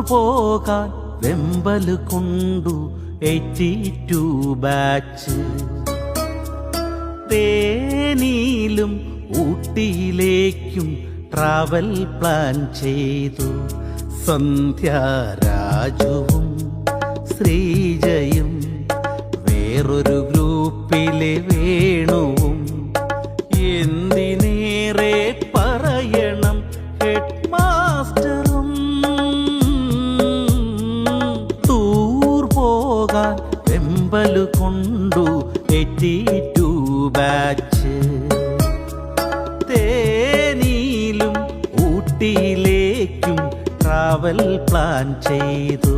പോകാൻ വെമ്പല് കൊണ്ടു 82 batch. തേനിയിലും ഊട്ടിയിലേക്കും travel plan ചെയ്തു. സന്ധ്യാരാജുവും ശ്രീജയും വേറൊരു ഗ്രൂപ്പിലെ വേണുവും. എന്തിനേറെ പറയണം ഹെഡ് മാസ്റ്ററും. ടൂർ പോകാൻ വെമ്പല് കൊണ്ടു 82 ബാച്ച്. തേനിയിലും ഊട്ടിയിലേക്കും ട്രാവൽ പ്ലാൻ ചെയ്തു.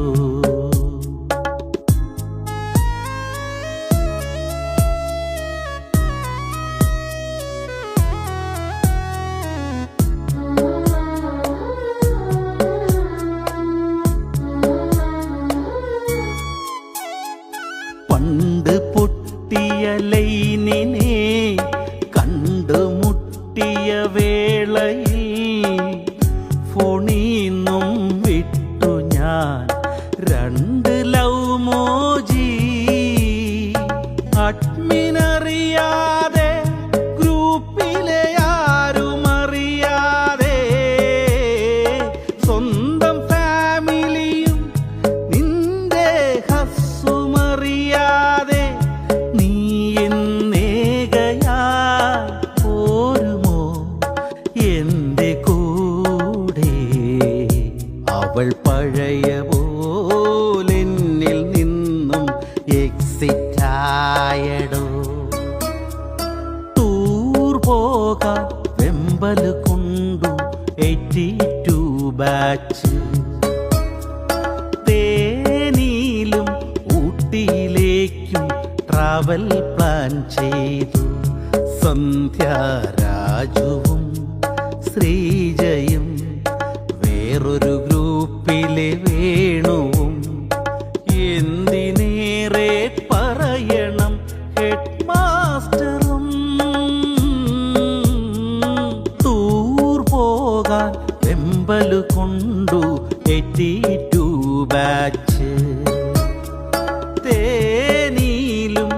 പണ്ട് പൊട്ടിയ ലൈനിനെ കണ്ടുമുട്ടിയ വേളയിൽ ഫോണീന്നും വിട്ടു ഞാൻ 2 ലവ് മോജി. അഡ്മിനറിയാതെ ഗ്രൂപ്പിലെ ആരുമറിയാതെ സ്വന്തം ഫാമിലിയും നിന്റെ ഹസ്സുമറിയാതെ നീ എന്നേകയായി പോരുമോ എന്റെ കൂടെ. അവൾ പഴയ പോലെന്നിൽ നിന്നും എക്സിറ്റായടോ. ടൂർ പോകാൻ വെമ്പല് കൊണ്ടു 82 ബാച്ച്. തേനിയിലും ഊട്ടിയിലേക്കും ട്രാവൽ പ്ലാൻ ചെയ്തു. സന്ധ്യാരാജുവും ശ്രീജയും വേറൊരു ഗ്രൂപ്പിലെ വേണുവും. എന്തിനേറെ പറയണം ഹെഡ് മാസ്റ്ററും. ടൂർ പോകാൻ വെമ്പല് കൊണ്ടു 82 ബാച്ച്. തേനിയിലും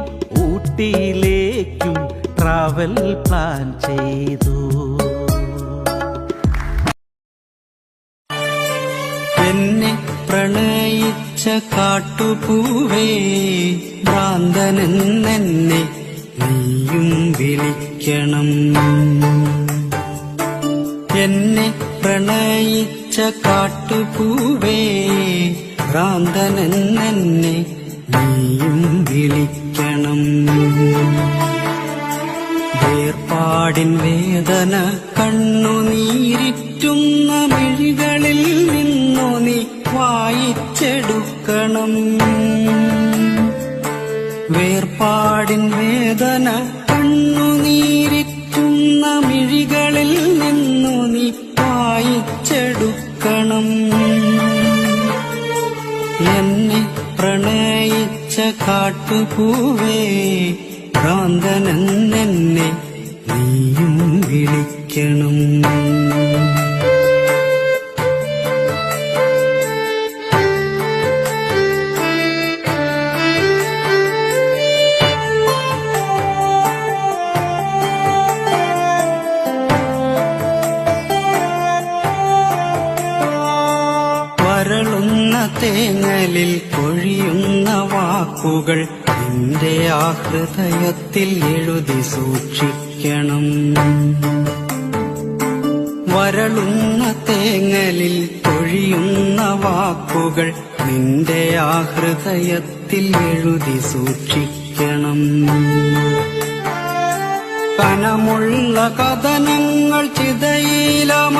ഊട്ടിയിലേക്കും ട്രാവൽ പ്ലാൻ ചെയ്തു. എന്നെ പ്രണയിച്ച കാട്ടുപൂവേ ഭ്രാന്തനെന്നെ നീയും വിളിക്കണം. എന്നെ പ്രണയിച്ച കാട്ടുപൂവേ ഭ്രാന്തനെന്നെ നീയും വിളിക്കണം. വേർപാടിൻ വേദന കണ്ണുനീരിറ്റുന്ന മിഴികളിൽ നിന്നു നീ വായിച്ചെടുക്കണം. വേർപാടിൻ വേദന കണ്ണുനീരിറ്റുന്ന മിഴികളിൽ നിന്നു നീ വായിച്ചെടുക്കണം. എന്നെ പ്രണയിച്ച കാട്ടുപൂവേ ഭ്രാന്തനെന്നെ നീയും വിളിക്കണം. വരളുന്ന തേങ്ങലിൽ കൊഴിയുന്ന വാക്കുകൾ നിന്റെ ആ ഹൃദയത്തിൽ എഴുതി സൂക്ഷിക്കണം. വരളുന്ന തേങ്ങലിൽ കൊഴിയുന്ന വാക്കുകൾ നിന്റെ ആ ഹൃദയത്തിൽ എഴുതി സൂക്ഷിക്കണം. കനമുള്ള കഥനങ്ങൾ ചിതയിലമരുമ്പോൾ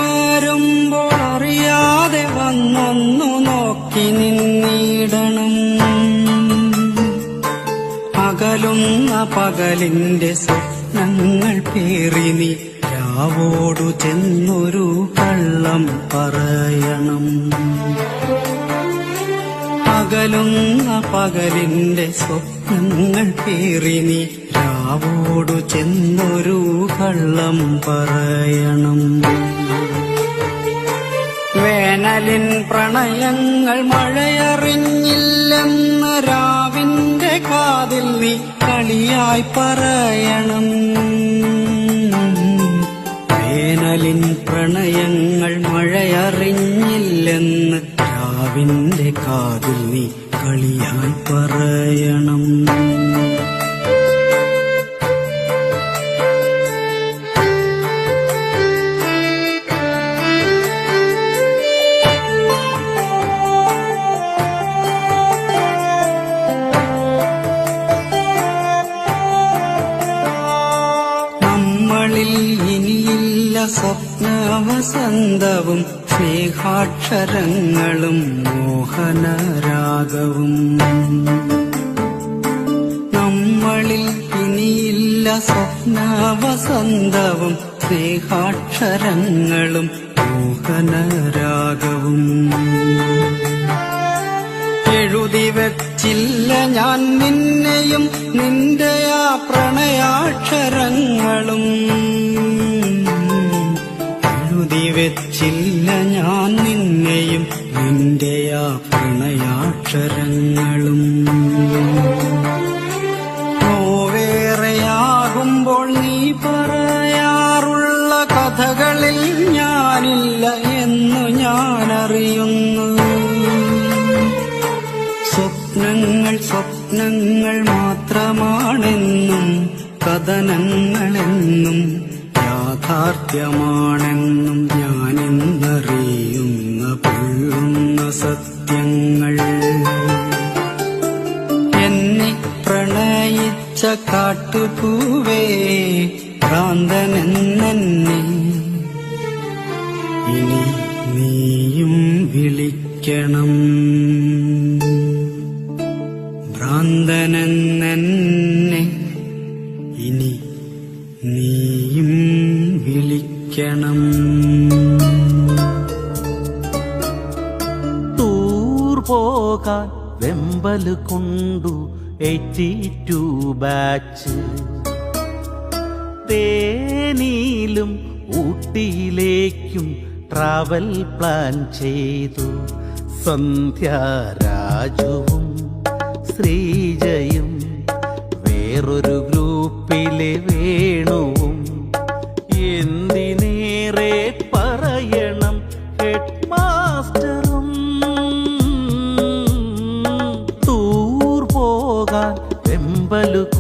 അറിയാതെ വന്നൊന്നു നോക്കി നിന്നിടണം. അകലുന്ന പകലിന്റെ സ്വപ്നങ്ങൾ പേറി നീ രാവോടു ചെന്നൊരു കള്ളം പറയണം. അകലുന്ന പകലിന്റെ സ്വപ്നങ്ങൾ പേറി നീ രാവോടു ചെന്നൊരു കള്ളം പറയണം. വേനൽ വേനലിൻ പ്രണയങ്ങൾ മഴയറിഞ്ഞില്ലെന്ന് രാവിന്റെ കാതിൽ നീ കളിയായി പറയണം. വേനലിൻ പ്രണയങ്ങൾ മഴയറിഞ്ഞില്ലെന്ന് രാവിന്റെ കാതിൽ നീ കളിയായി പറയണം. നമ്മളിൽ ഇനിയില്ല സ്വപ്നവസന്തവും സ്നേഹാക്ഷരങ്ങളും മോഹനരാഗവും. നമ്മളിൽ ഇനിയില്ല സ്വപ്നവസന്തവും സ്നേഹാക്ഷരങ്ങളും മോഹനരാഗവും. എഴുതി വച്ചില്ല ഞാൻ നിന്നെയും നിന്റെ ആ പ്രണയാക്ഷരങ്ങളും. എഴുതി വച്ചില്ല ഞാൻ നിന്നെയും നിന്റെ ആ പ്രണയാക്ഷരങ്ങളും. നോവേറെയാകുമ്പോൾ നീ പറയാറുള്ള കഥകളിൽ ഞാനില്ല എന്നു ഞാനറിയുന്നു. സ്വപ്നങ്ങൾ സ്വപ്നങ്ങൾ മാത്രമാണെന്നും കഥനങ്ങളെന്നും യാഥാർത്ഥ്യമാണെന്നും ഞാനിന്നറിയുന്ന പൊള്ളുന്ന സത്യങ്ങൾ. എന്നെ പ്രണയിച്ച കാട്ടുപൂവേ ഭ്രാന്തനെന്നെ ഇനി നീയും വിളിക്കണം. ഭ്രാന്തനെന്നെ ഇനി നീയും വിളിക്കണം. ടൂർ പോകാൻ വെമ്പല് കൊണ്ടു 82 ബാച്ച്. തേനിയിലും ഊട്ടിയിലേക്കും ട്രാവൽ പ്ലാൻ ചെയ്തു. സന്ധ്യാരാജുവും ശ്രീജയും വേറൊരു ഗ്രൂപ്പിലെ വേണു